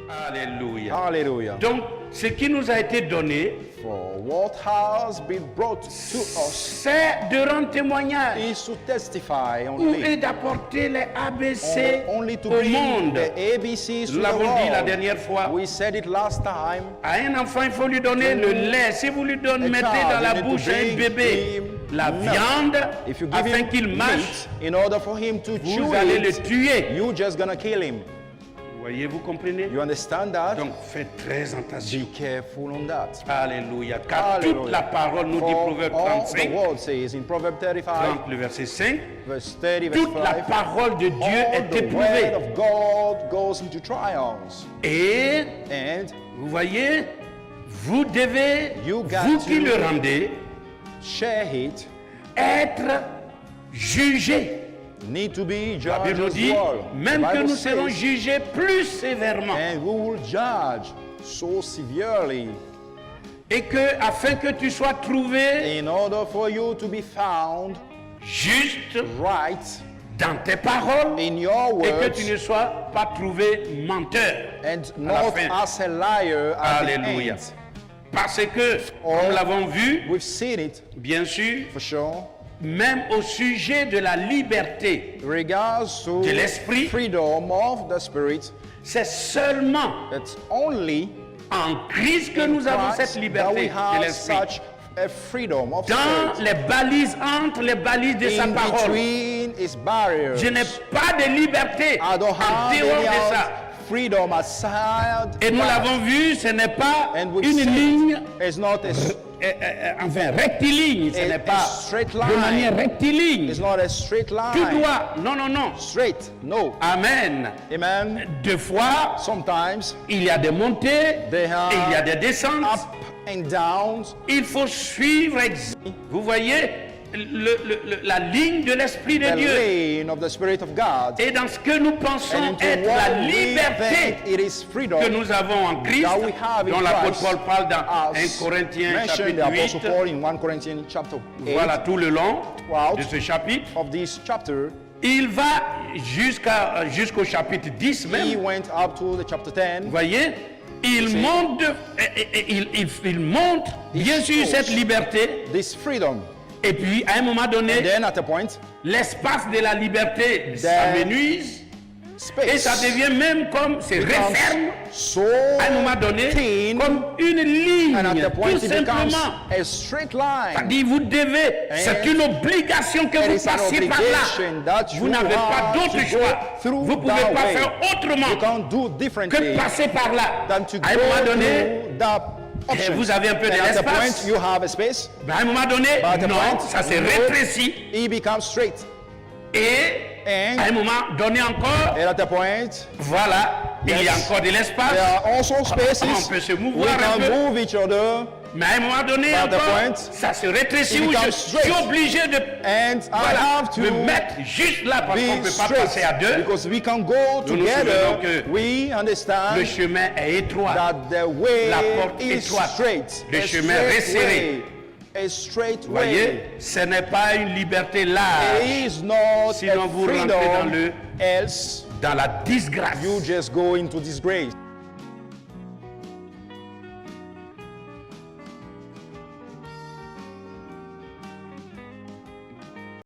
Alléluia. Hallelujah. Donc, ce qui nous a été donné, For what has been brought to us c'est de rendre témoignage is to testify et only. d'apporter les ABC Only to au bring monde. the ABCs to Nous the l'avons dit la world. dernière fois. We said it last time. À un enfant, il faut lui donner le lait. Si vous lui donnez, mettez dans la bouche à un bébé la viande If you give afin him qu'il mâche, meat, in order for him to chew vous allez le it, tuer. you're just gonna kill him. Voyez, vous comprenez? You understand that? Donc, faites très attention. Be careful on that. Alléluia. Car toute Hallelujah. la parole nous dit, For Proverbe all the 35, word says in Proverbs 35, 30, le verset 5, verse 30, verse toute la 5, parole de Dieu all est the word éprouvée. of God goes into trials. Et, And vous voyez, vous devez, You got vous qui to- le rendez, share it, être jugé. need to be La judged Bible nous as dit, well. même The que Bible nous serons says, jugés plus sévèrement. and we will judge so severely Et que, afin que tu sois trouvé in order for you to be found juste right dans tes paroles in your et que words tu ne sois pas trouvé menteur. and la not fin. as a liar at Alléluia. the end. Parce que, comme nous l'avons vu, We've seen it bien sûr, for sure. même au sujet de la liberté, Regards to de l'esprit, freedom of the spirit, c'est seulement it's only en Christ que in nous avons Christ cette that we liberté de have l'esprit. such a freedom of Dans spirit. les balises, entre les balises de sa In parole, between its barriers. je n'ai pas de liberté I don't en have dehors any de ça. freedom aside. Et nous that. l'avons vu, ce n'est pas And we've une seen ligne, it's not a, enfin rectiligne, ce a n'est pas straight de manière line. rectiligne. It's not a straight Tu line. dois, non, non, non. Straight, no. Amen. Amen. Deux fois, Sometimes il y a des montées, they have et il y a des descentes. up and downs. Il faut suivre, vous voyez, la ligne de l'Esprit de The Dieu. lane of the Spirit of God. Et dans ce que nous pensons And into être la what we liberté think it is freedom que nous avons en Christ, that we have in dont l'apôtre Christ, Paul parle dans 1 as Corinthiens mentioned the chapitre Apostle 8. Paul in 1 Corinthians chapter 8. Voilà tout le long Throughout de ce chapitre. of this chapter, Il va jusqu'au chapitre 10 he même. went up to the chapter 10. Vous voyez, il montre, il montre bien sûr shows cette liberté. This freedom. Et puis à un moment donné, Then at a point, l'espace de la liberté s'amenuise et ça space devient même comme, se referme becomes so à un moment donné thin, comme une ligne, and at a point tout it becomes simplement. a straight line. C'est-à-dire vous devez, c'est une obligation que It vous is an passiez par là. obligation that Vous you n'avez pas have d'autre to choix. go through Vous ne pouvez that pas way. faire autrement You can't do que differently de passer par là. than to À un moment go donné, through that option. vous avez un peu And at a d'espace. point, you have a space. à un moment donné, But at a non, point, ça se no, rétrécit. It becomes straight. Et And à un moment donné encore, And at a point, voilà, il y a Yes. encore de l'espace. there are also On spaces. peut se We mouvoir un can peu. move each other. Mais à un moment donné, But at a encore, point, ça se rétrécit it où je becomes suis straight. obligé de And I voilà, have to me mettre juste là parce qu'on ne be peut pas passer à straight deux. because we can go Nous nous together. souvenons que We understand Le chemin est étroit. that the way La porte is étroite. straight. Le A chemin straight resserré. way. A straight Vous voyez, way. ce n'est pas une liberté large. It is not Sinon a vous rentrez freedom, dans le- else Dans la disgrâce. you just go into disgrace.